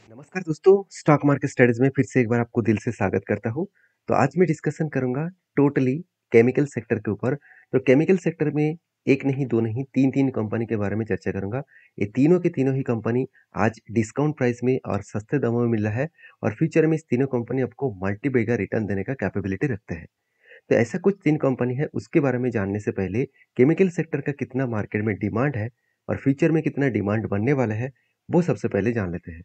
नमस्कार दोस्तों, stock market studies में फिर से एक बार आपको दिल से स्वागत करता हूँ। तो आज मैं डिस्कशन करूँगा टोटली केमिकल सेक्टर के ऊपर। तो केमिकल सेक्टर में एक नहीं, दो नहीं, 3-3 कंपनी के बारे में चर्चा करूँगा। ये तीनों के तीनों ही कंपनी आज डिस्काउंट प्राइस में और सस्ते दामों में मिल रहा है और फ्यूचर में इस तीनों कंपनी आपको मल्टी-बैगर रिटर्न देने का कैपेबिलिटी रखते हैं। तो ऐसा कुछ 3 कंपनी है, उसके बारे में जानने से पहले केमिकल सेक्टर का कितना मार्केट में डिमांड है और फ्यूचर में कितना डिमांड बनने वाला है, वो सबसे पहले जान लेते हैं।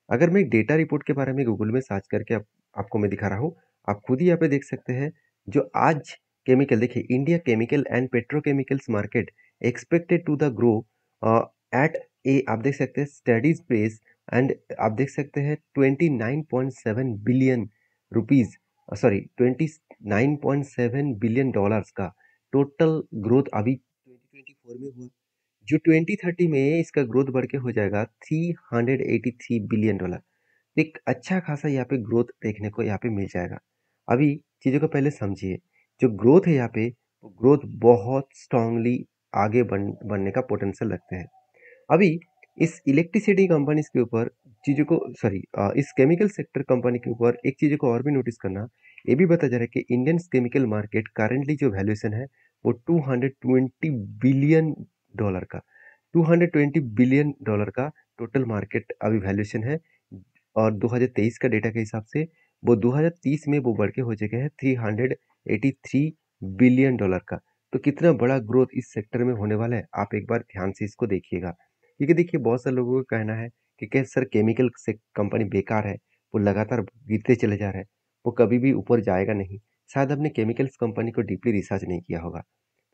अगर मैं एक डेटा रिपोर्ट के बारे में गूगल में सर्च करके आपको मैं दिखा रहा हूँ, आप खुद ही यहाँ पे देख सकते हैं। जो आज केमिकल देखिए, India chemical and petrochemicals market expected to the grow at a, आप देख सकते हैं स्टडीज पेस, एंड आप देख सकते हैं 29.7 billion rupees, sorry 29.7 billion dollars का टोटल ग्रोथ अभी 2024 में हुआ। जो 2030 में इसका ग्रोथ बढ़ के हो जाएगा 383 बिलियन डॉलर। एक अच्छा खासा यहाँ पे ग्रोथ देखने को यहाँ पे मिल जाएगा। अभी चीज़ों को पहले समझिए। जो ग्रोथ है यहाँ पे, वो ग्रोथ बहुत स्ट्रांगली आगे बढ़ने का पोटेंशियल रखते हैं। अभी इस इलेक्ट्रिसिटी कंपनीज के ऊपर चीज़ों को, सॉरी, इस केमिकल सेक्टर कंपनी के ऊपर एक चीज़ों को और भी नोटिस करना। ये भी बताया जा रहा है कि इंडियन केमिकल मार्केट करेंटली जो वैल्यूएशन है वो 220 बिलियन डॉलर का, 220 बिलियन डॉलर का टोटल मार्केट अभी वैल्यूएशन है। और 2023 का डेटा के हिसाब से वो 2030 में वो बढ़ के हो चुके हैं 383 बिलियन डॉलर का। तो कितना बड़ा ग्रोथ इस सेक्टर में होने वाला है, आप एक बार ध्यान से इसको देखिएगा। क्योंकि देखिए, बहुत सारे लोगों का कहना है कि क्या सर केमिकल से कंपनी बेकार है, वो लगातार गिरते चले जा रहे हैं, वो कभी भी ऊपर जाएगा नहीं। शायद आपने केमिकल्स कंपनी को डीपली रिसर्च नहीं किया होगा।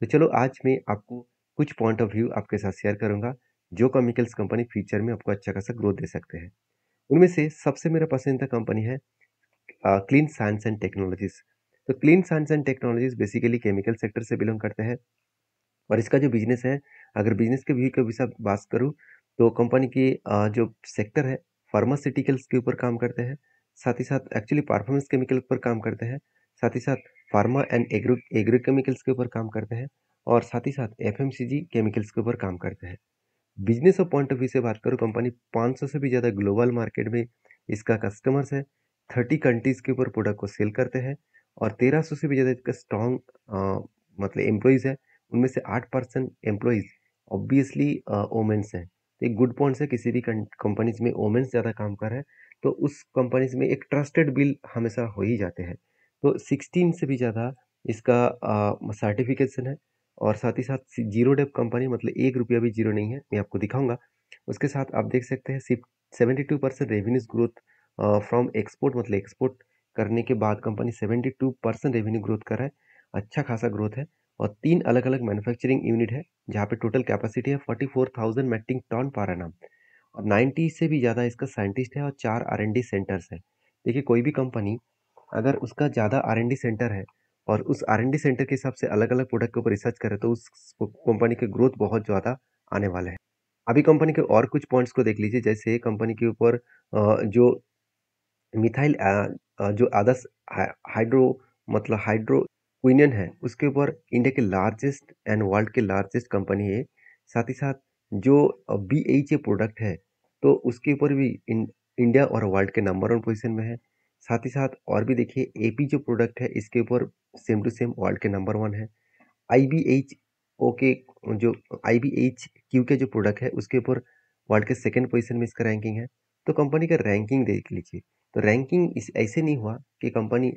तो चलो, आज मैं आपको कुछ पॉइंट ऑफ व्यू आपके साथ शेयर करूंगा जो केमिकल्स कंपनी फ्यूचर में आपको अच्छा खासा ग्रोथ दे सकते हैं। उनमें से सबसे मेरा पसंदीदा कंपनी है क्लीन साइंस एंड टेक्नोलॉजीज। तो clean science and technologies basically chemical sector से बिलोंग करते हैं। और इसका जो बिजनेस है, अगर बिजनेस के व्यू के विषय बात करूँ, तो कंपनी की जो सेक्टर है, फार्मास्यूटिकल्स के ऊपर काम करते हैं। साथ ही साथ एक्चुअली परफॉर्मेंस केमिकल पर काम करते हैं। साथ ही साथ फार्मा एंड एग्रो केमिकल्स के ऊपर काम करते हैं। और साथ ही साथ एफएमसीजी केमिकल्स के ऊपर काम करते हैं। बिजनेस और पॉइंट ऑफ व्यू से बात करूँ, कंपनी 500 से भी ज़्यादा ग्लोबल मार्केट में इसका कस्टमर्स है। 30 कंट्रीज के ऊपर प्रोडक्ट को सेल करते हैं। और 1300 से भी ज़्यादा इसका स्ट्रॉन्ग मतलब एम्प्लॉयज़ है। उनमें से 8% एम्प्लॉयज़ ऑब्वियसली वोमेन्स हैं। तो एक गुड पॉइंट्स है, किसी भी कंपनीज में वोमेन्स ज़्यादा काम कर रहे हैं तो उस कंपनीज में एक ट्रस्टेड बिल हमेशा हो ही जाते हैं। तो 16 से भी ज़्यादा इसका सर्टिफिकेशन है। और साथ ही साथ जीरो डेप कंपनी, मतलब 1 रुपया भी जीरो नहीं है, मैं आपको दिखाऊँगा। उसके साथ आप देख सकते हैं सिर्फ 72% रेवेन्यूज़ ग्रोथ फ्रॉम एक्सपोर्ट, मतलब एक्सपोर्ट करने के बाद कंपनी 72% रेवेन्यू ग्रोथ कर रहा है। अच्छा खासा ग्रोथ है। और 3 अलग-अलग मैन्युफैक्चरिंग यूनिट है, जहाँ पे टोटल कैपेसिटी है 44,000 मेट्रिक टन पर एनम। और 90 से भी ज़्यादा इसका साइंटिस्ट है और 4 आर-एन-डी सेंटर्स हैं। देखिए, कोई भी कंपनी अगर उसका ज़्यादा आर-एन-डी सेंटर है और उस आर-एन-डी सेंटर के हिसाब से अलग-अलग प्रोडक्ट के ऊपर रिसर्च करे, तो उस कंपनी के ग्रोथ बहुत ज़्यादा आने वाले हैं। अभी कंपनी के और कुछ पॉइंट्स को देख लीजिए, जैसे कंपनी के ऊपर जो मिथाइल जो आदर्श हाइड्रो, मतलब हाइड्रो क्विनन है, उसके ऊपर इंडिया के लार्जेस्ट एंड वर्ल्ड के लार्जेस्ट कंपनी है। साथ ही साथ जो BHA प्रोडक्ट है, तो उसके ऊपर भी इंडिया और वर्ल्ड के नंबर 1 पोजीशन में है। साथ ही साथ और भी देखिए, AP जो प्रोडक्ट है, इसके ऊपर सेम टू सेम वर्ल्ड के नंबर 1 है। IBH ओके, जो IBHQ के जो प्रोडक्ट है, उसके ऊपर वर्ल्ड के सेकंड पोजीशन में इसका रैंकिंग है। तो कंपनी का रैंकिंग देख लीजिए। तो रैंकिंग इस ऐसे नहीं हुआ कि कंपनी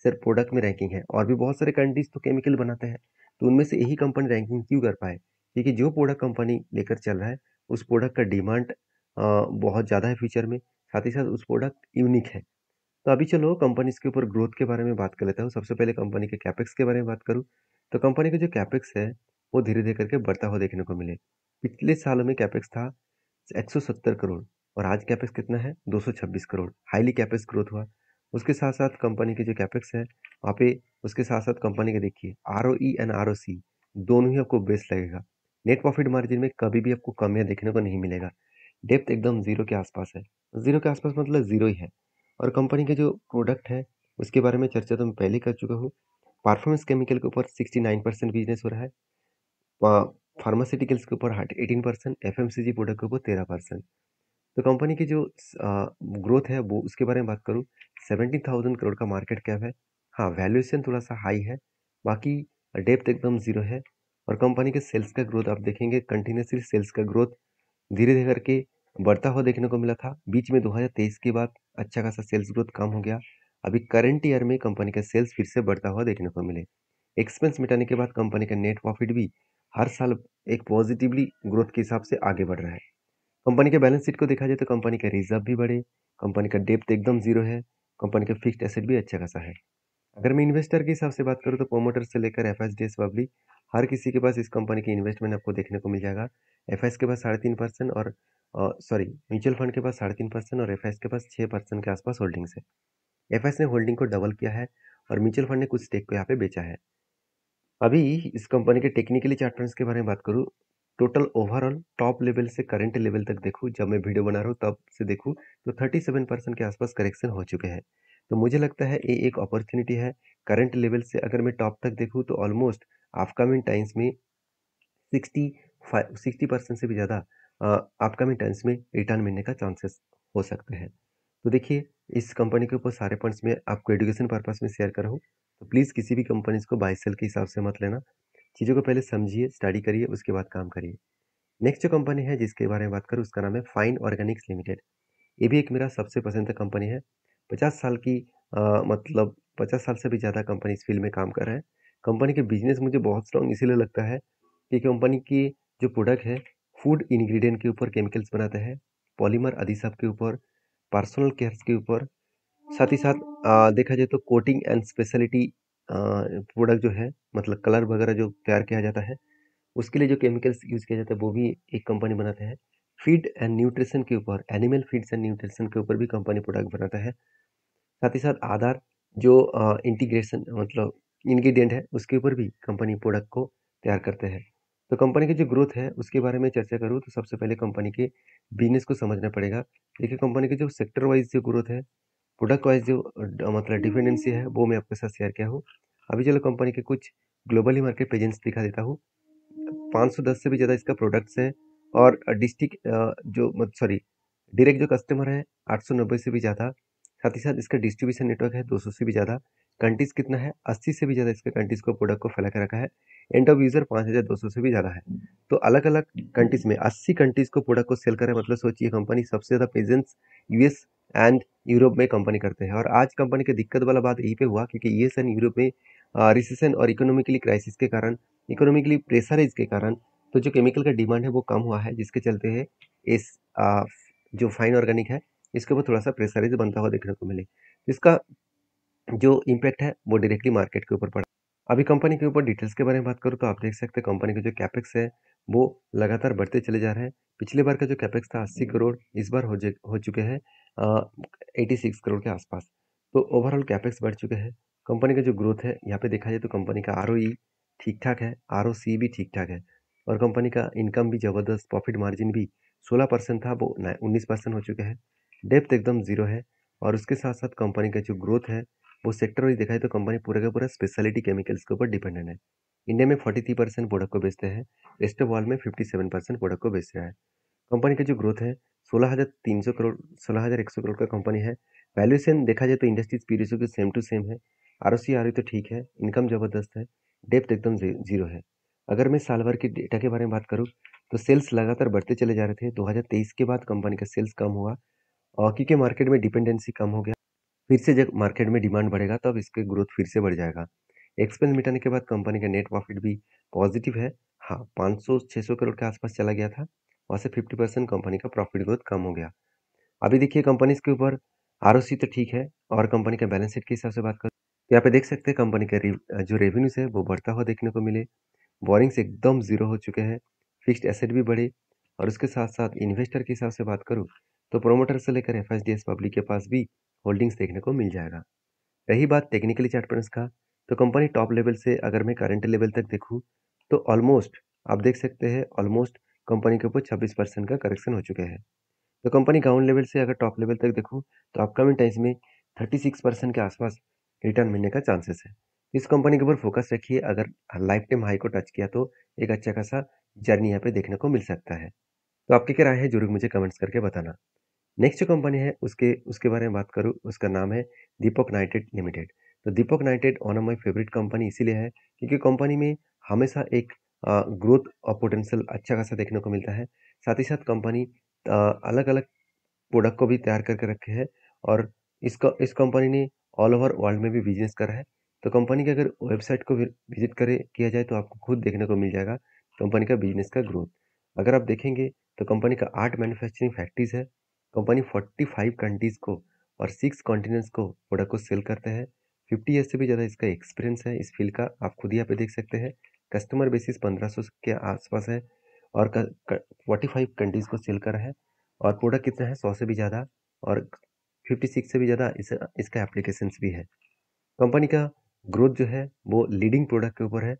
सिर्फ प्रोडक्ट में रैंकिंग है, और भी बहुत सारे कंट्रीज तो केमिकल बनाते हैं। तो उनमें से यही कंपनी रैंकिंग क्यों कर पाए? क्योंकि जो प्रोडक्ट कंपनी लेकर चल रहा है, उस प्रोडक्ट का डिमांड बहुत ज़्यादा है फ्यूचर में। साथ ही साथ उस प्रोडक्ट यूनिक है। तो अभी चलो कंपनीज के ऊपर ग्रोथ के बारे में बात कर लेता हूँ। सबसे पहले कंपनी के कैपेक्स के बारे में बात करूँ, तो कंपनी का जो कैपेक्स है, वो धीरे-धीरे करके बढ़ता हुआ देखने को मिले। पिछले सालों में कैपेक्स था 170 करोड़ और आज कैपेक्स कितना है? 226 करोड़। हाईली कैपेक्स ग्रोथ हुआ। उसके साथ-साथ कंपनी के जो कैपेक्स है, वहाँ पे उसके साथ-साथ कंपनी के देखिए ROE एंड ROC दोनों ही आपको बेस्ट लगेगा। नेट प्रॉफिट मार्जिन में कभी भी आपको कमियाँ देखने को नहीं मिलेगा। डेप्थ एकदम ज़ीरो के आसपास है। ज़ीरो के आसपास मतलब ज़ीरो ही है। और कंपनी के जो प्रोडक्ट है, उसके बारे में चर्चा तो मैं पहले ही कर चुका हूँ। परफॉर्मेंस केमिकल के ऊपर 69% बिजनेस हो रहा है। फार्मास्यूटिकल्स के ऊपर 18%, एफएमसीजी प्रोडक्ट के ऊपर 13%। तो कंपनी की जो ग्रोथ है वो उसके बारे में बात करूँ, 17,000 करोड़ का मार्केट कैप है। हाँ, वैल्यूएशन थोड़ा-सा हाई है, बाकी डेप्थ एकदम ज़ीरो है और कंपनी के सेल्स का ग्रोथ आप देखेंगे कंटिन्यूअसली सेल्स का ग्रोथ धीरे-धीरे करके बढ़ता हुआ देखने को मिला था। बीच में 2023 के बाद अच्छा खासा सेल्स ग्रोथ कम हो गया। अभी करंट ईयर में कंपनी का सेल्स फिर से बढ़ता हुआ देखने को मिले। एक्सपेंस मिटाने के बाद कंपनी का नेट प्रॉफिट भी हर साल एक पॉजिटिवली ग्रोथ के हिसाब से आगे बढ़ रहा है। कंपनी के बैलेंस शीट को देखा जाए तो कंपनी का रिजर्व भी बढ़े, कंपनी का डेप्थ एकदम ज़ीरो है, कंपनी का फिक्स्ड एसेट भी अच्छा खासा है। अगर मैं इन्वेस्टर के हिसाब से बात करूँ तो प्रोमोटर से लेकर एफएसडीएस पब्लिक हर किसी के पास इस कंपनी की इन्वेस्टमेंट आपको देखने को मिल जाएगा। एफएस के पास 3.5% और सॉरी म्यूचुअल फंड के पास 3.5% और एफएस के पास 6% के आसपास होल्डिंग्स है। एफएस ने होल्डिंग को डबल किया है और म्यूचुअल फंड ने कुछ स्टेक को यहाँ पे बेचा है। अभी इस कंपनी के टेक्निकली चार्टर्स के बारे में बात करूँ, टोटल ओवरऑल टॉप लेवल से करंट लेवल तक देखूँ, जब मैं वीडियो बना रहा हूँ तब से देखूँ तो 37% के आसपास करेक्शन हो चुके हैं। तो मुझे लगता है ये एक अपॉर्चुनिटी है। करंट लेवल से अगर मैं टॉप तक देखूँ तो ऑलमोस्ट अपकमिंग टाइम्स में 60% से भी ज़्यादा अपकमिंग टाइम्स में रिटर्न मिलने का चांसेस हो सकते हैं। तो देखिए, इस कंपनी के ऊपर सारे पॉइंट्स मैं आपको एजुकेशन पर्पस में शेयर कर रहा हूँ। तो प्लीज़ किसी भी कंपनीज़ को बाय सेल के हिसाब से मत लेना। चीज़ों को पहले समझिए, स्टडी करिए, उसके बाद काम करिए। नेक्स्ट जो कंपनी है जिसके बारे में बात करूँ उसका नाम है फाइन ऑर्गेनिक्स लिमिटेड। ये भी एक मेरा सबसे पसंदीदा कंपनी है। 50 साल की मतलब 50 साल से भी ज़्यादा कंपनी इस फील्ड में काम कर रहा है। कंपनी के बिज़नेस मुझे बहुत स्ट्रॉन्ग इसीलिए लगता है कि कंपनी की जो प्रोडक्ट है, फूड इंग्रीडिएंट के ऊपर केमिकल्स बनाते हैं, पॉलीमर अदिसिव के ऊपर, पर्सनल केयर्स के ऊपर, साथ ही साथ देखा जाए तो कोटिंग एंड स्पेशलिटी प्रोडक्ट जो है मतलब कलर वगैरह जो तैयार किया जाता है, उसके लिए जो केमिकल्स यूज़ किया जाता है वो भी एक कंपनी बनाता है। फीड एंड न्यूट्रिशन के ऊपर, एनिमल फीड्स एंड न्यूट्रिशन के ऊपर भी कंपनी प्रोडक्ट बनाता है। साथ ही साथ आधार जो इंटीग्रेशन मतलब इंग्रीडिएंट है उसके ऊपर भी कंपनी प्रोडक्ट को तैयार करते हैं। तो कंपनी की जो ग्रोथ है उसके बारे में चर्चा करूँ तो सबसे पहले कंपनी के बिज़नेस को समझना पड़ेगा। देखिए कंपनी की जो सेक्टर वाइज़ जो ग्रोथ है, प्रोडक्ट वाइज़ जो मतलब डिपेंडेंसी है वो मैं आपके साथ शेयर किया हूँ। अभी चलो कंपनी के कुछ ग्लोबली मार्केट प्रेजेंस दिखा देता हूँ। 510 से भी ज़्यादा इसका प्रोडक्ट्स है और डिस्ट्रिक्ट जो मत सॉरी डायरेक्ट जो कस्टमर है 890 से भी ज़्यादा। साथ ही साथ इसका डिस्ट्रीब्यूशन नेटवर्क है 200 से भी ज़्यादा। कंट्रीज़ कितना है 80 से भी ज़्यादा इसके कंट्रीज़ को प्रोडक्ट को फैला के रखा है। एंड ऑफ यूज़र 5200 से भी ज़्यादा है। तो अलग-अलग कंट्रीज़ में 80 कंट्रीज़ को प्रोडक्ट को सेल कर रहा है मतलब सोचिए कंपनी सबसे ज़्यादा प्रेजेंस यूएस एंड यूरोप में कंपनी करते हैं। और आज कंपनी की दिक्कत वाला बात यहीं पे हुआ क्योंकि यूएस एंड यूरोप में रिसेशन और इकोनॉमिकली क्राइसिस के कारण, इकोनॉमिकली प्रेशराइज के कारण तो जो केमिकल का डिमांड है वो कम हुआ है जिसके चलते है इस जो फाइन ऑर्गेनिक है इसके ऊपर थोड़ा सा प्रेशराइज बनता हुआ देखने को मिले। इसका जो इम्पैक्ट है वो डायरेक्टली मार्केट के ऊपर पड़ा। अभी कंपनी के ऊपर डिटेल्स के बारे में बात करूँ तो आप देख सकते हैं कंपनी का जो कैपेक्स है वो लगातार बढ़ते चले जा रहे हैं। पिछले बार का जो कैपेक्स था 80 करोड़ इस बार हो चुके हैं 86 करोड़ के आसपास। तो ओवरऑल कैपेक्स बढ़ चुके हैं। कंपनी का जो ग्रोथ है यहाँ पे देखा जाए तो कंपनी का आरओई ठीक ठाक है, आरओसी भी ठीक ठाक है और कंपनी का इनकम भी ज़बरदस्त, प्रॉफिट मार्जिन भी 16% था वो 19% हो चुके हैं। डेप्थ एकदम ज़ीरो है और उसके साथ साथ कंपनी का जो ग्रोथ है वो सेक्टर वाइज देखा जाए तो कंपनी पूरा का पूरा स्पेशलिटी केमिकल्स के ऊपर डिपेंडेंट है। इंडिया में 43% प्रोडक्ट को बेचते हैं, रेस्ट ऑफ वर्ल्ड में 57% प्रोडक्ट को बेच रहा है। कंपनी का जो ग्रोथ है 16,300 करोड़ 16,100 करोड़ का कंपनी है। वैल्यूएशन देखा जाए तो इंडस्ट्रीज पी रेशियो की सेम टू सेम है। आरओसी आ रही तो ठीक है, इनकम जबरदस्त है, डेप्थ एकदम जीरो है। अगर मैं साल भर के डेटा के बारे में बात करूँ तो सेल्स लगातार बढ़ते चले जा रहे थे। 2023 के बाद कंपनी का सेल्स कम हुआ और क्योंकि मार्केट में डिपेंडेंसी कम हो गया। फिर से जब मार्केट में डिमांड बढ़ेगा तब इसके ग्रोथ फिर से बढ़ जाएगा। एक्सपेंस मिटाने के बाद कंपनी का नेट प्रॉफिट भी पॉजिटिव है। हाँ, 500-600 करोड़ के आसपास चला गया था। वहाँ से 50% कंपनी का प्रॉफिट ग्रोथ कम हो गया। अभी देखिए कंपनीज के ऊपर आरओसी तो ठीक है और कंपनी का बैलेंस शीट के हिसाब से बात करूँ तो यहाँ पे देख सकते हैं कंपनी का जो रेवेन्यूज है वो बढ़ता हुआ देखने को मिले। बोरिंग्स एकदम ज़ीरो हो चुके हैं, फिक्स्ड एसेट भी बढ़े और उसके साथ-साथ इन्वेस्टर के हिसाब से बात करूँ, तो प्रोमोटर से लेकर एफएसडीएस पब्लिक के पास भी होल्डिंग्स देखने को मिल जाएगा। रही बात टेक्निकली चार्ट पैटर्न्स का, तो कंपनी टॉप लेवल से अगर मैं करंट लेवल तक देखूँ, तो ऑलमोस्ट आप देख सकते हैं ऑलमोस्ट कंपनी के ऊपर 26% का करेक्शन हो चुके हैं। तो कंपनी ग्राउंड लेवल से अगर टॉप लेवल तक देखूँ, तो अपकमिंग टाइम्स में 36% के आसपास रिटर्न मिलने का चांसेस है। इस कंपनी के ऊपर फोकस रखिए, अगर लाइफ टाइम हाई को टच किया तो एक अच्छा खासा जर्नी यहाँ पे देखने को मिल सकता है। तो आपकी क्या राय है ज़रूर मुझे कमेंट्स करके बताना। नेक्स्ट जो कंपनी है उसके उसके बारे में बात करूँ, उसका नाम है दीपक नाइट्रेट लिमिटेड। तो Deepak nitrite one of my favourite company इसीलिए है क्योंकि कंपनी में हमेशा एक ग्रोथ और पोटेंशियल अच्छा खासा देखने को मिलता है। साथ ही साथ कंपनी अलग-अलग प्रोडक्ट को भी तैयार करके रखे हैं और इस कंपनी ने ऑल ओवर वर्ल्ड में भी बिजनेस करा है। तो कंपनी के अगर वेबसाइट को विजिट करे किया जाए तो आपको खुद देखने को मिल जाएगा कंपनी का बिजनेस का ग्रोथ। अगर आप देखेंगे तो कंपनी का 8 मैन्युफैक्चरिंग फैक्ट्रीज है। कंपनी 45 कंट्रीज को और 6 कॉन्टिनेंट्स को प्रोडक्ट को सेल करते हैं। 50 ईयर से भी ज़्यादा इसका एक्सपीरियंस है इस फील्ड का, आप खुद यहाँ पे देख सकते हैं। कस्टमर बेसिस 1500 के आसपास है और 45 कंट्रीज को सेल करा है और प्रोडक्ट कितना है 100 से भी ज़्यादा और 56 से भी ज़्यादा इसका एप्लीकेशंस भी है। कंपनी का ग्रोथ जो है वो लीडिंग प्रोडक्ट के ऊपर है।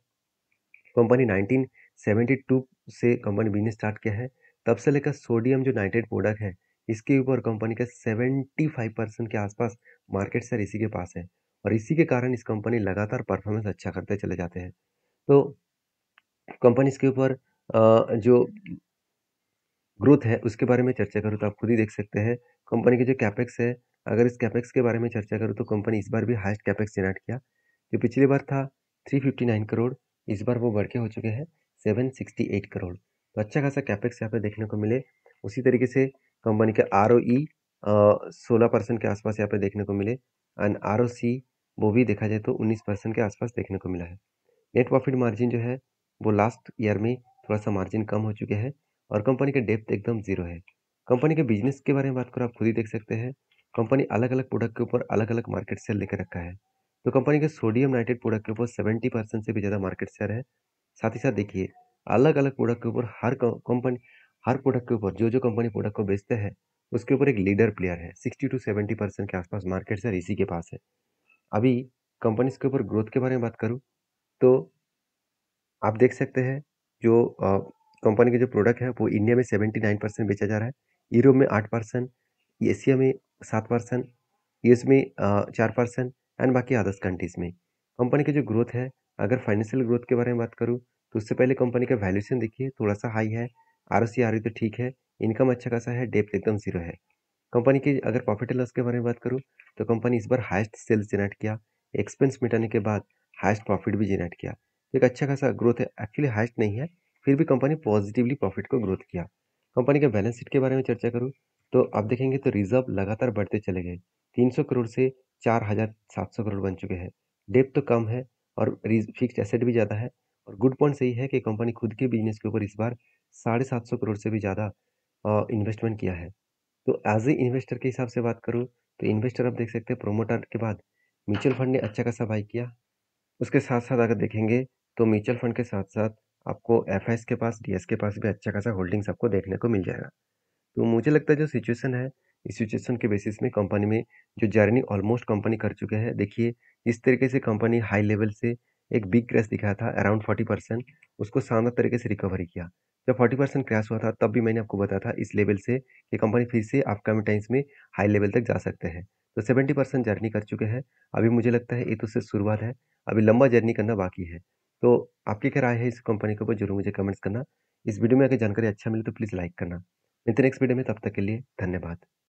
कंपनी 1972 से कंपनी बिजनेस स्टार्ट किया है। तब से लेकर सोडियम जो नाइट्रेट प्रोडक्ट है इसके ऊपर कंपनी का 75% के आसपास मार्केट शेयर इसी के पास है और इसी के कारण इस कंपनी लगातार परफॉर्मेंस अच्छा करते चले जाते हैं। तो कंपनीज के ऊपर जो ग्रोथ है उसके बारे में चर्चा करूँ तो आप खुद ही देख सकते हैं कंपनी की जो कैपेक्स है, अगर इस कैपेक्स के बारे में चर्चा करूँ तो कंपनी इस बार भी हाईएस्ट कैपेक्स जनरेट किया। जो पिछली बार था 359 करोड़, इस बार वो बढ़ के हो चुके हैं 768 करोड़। तो अच्छा खासा कैपेक्स यहाँ पे देखने को मिले। उसी तरीके से कंपनी का ROE 16% के आसपास यहाँ पे देखने को मिले एंड ROC वो भी देखा जाए तो 19% के आसपास देखने को मिला है। नेट प्रॉफिट मार्जिन जो है वो लास्ट ईयर में थोड़ा सा मार्जिन कम हो चुके हैं और कंपनी का डेप्थ एकदम जीरो है। कंपनी के बिजनेस के बारे में बात करो आप खुद ही देख सकते हैं। कंपनी अलग अलग प्रोडक्ट के ऊपर अलग अलग मार्केट शेयर लेकर रखा है। तो कंपनी के सोडियम नाइट्रेट प्रोडक्ट के ऊपर 70% से भी ज़्यादा मार्केट शेयर है। साथ ही साथ देखिए अलग अलग प्रोडक्ट के ऊपर हर कंपनी हर प्रोडक्ट के ऊपर जो जो कंपनी प्रोडक्ट को बेचते हैं उसके ऊपर एक लीडर प्लेयर है। 60 to 70% के आसपास मार्केट शेयर इसी के पास है। अभी कंपनीज के ऊपर ग्रोथ के बारे में बात करूँ तो आप देख सकते हैं जो कंपनी के जो प्रोडक्ट है वो इंडिया में 79% बेचा जा रहा है, यूरोप में 8%, एशिया में 7%, यूएस में 4% एंड बाकी अदर्स कंट्रीज में। कंपनी की जो ग्रोथ है, अगर फाइनेंशियल ग्रोथ के बारे में बात करूँ तो उससे पहले कंपनी का वैल्यूएशन देखिए थोड़ा सा हाई है, ROC ROE तो ठीक है, इनकम अच्छा खासा है, डेप्थ एकदम जीरो है। कंपनी की अगर प्रॉफिट एंड लॉस के बारे में बात करूँ तो कंपनी इस बार हाईएस्ट सेल्स जनरेट किया, एक्सपेंस मिटाने के बाद हाईएस्ट प्रॉफिट भी जनरेट किया। तो एक अच्छा खासा ग्रोथ है, एक्चुअली हाईएस्ट नहीं है, फिर भी कंपनी पॉजिटिवली प्रॉफिट को ग्रोथ किया। कंपनी के बैलेंस शीट के बारे में चर्चा करूँ तो आप देखेंगे तो रिजर्व लगातार बढ़ते चले गए, 300 करोड़ से 4700 करोड़ बन चुके हैं। डेप्थ तो कम है और फिक्स्ड एसेट भी ज़्यादा है और गुड पॉइंट सही है कि कंपनी खुद के बिजनेस के ऊपर इस बार 750 करोड़ से भी ज़्यादा इन्वेस्टमेंट किया है। तो एज ए इन्वेस्टर के हिसाब से बात करूँ तो इन्वेस्टर आप देख सकते हैं प्रोमोटर के बाद म्यूचुअल फंड ने अच्छा खासा बाई किया। उसके साथ साथ अगर देखेंगे तो म्यूचुअल फंड के साथ साथ आपको एफआईएस के पास, डीएस के पास भी अच्छा खासा होल्डिंग्स आपको देखने को मिल जाएगा। तो मुझे लगता है जो सिचुएशन है इस सिचुएशन के बेसिस में कंपनी में जो जर्नी ऑलमोस्ट कंपनी कर चुके हैं। देखिए इस तरीके से कंपनी हाई लेवल से एक बिग क्रैश दिखाया था अराउंड 40%, उसको शानदार तरीके से रिकवरी किया। जब 40% क्रैश हुआ था तब भी मैंने आपको बताया था इस लेवल से कि कंपनी फिर से अपकमिंग टाइम्स में हाई लेवल तक जा सकते हैं। तो 70% जर्नी कर चुके हैं। अभी मुझे लगता है ये तो सिर्फ शुरुआत है, अभी लंबा जर्नी करना बाकी है। तो आपकी क्या राय है इस कंपनी के ऊपर जरूर मुझे कमेंट्स करना। इस वीडियो में अगर जानकारी अच्छा मिले तो प्लीज़ लाइक करना। मिलते हैं नेक्स्ट वीडियो में, तब तक के लिए धन्यवाद।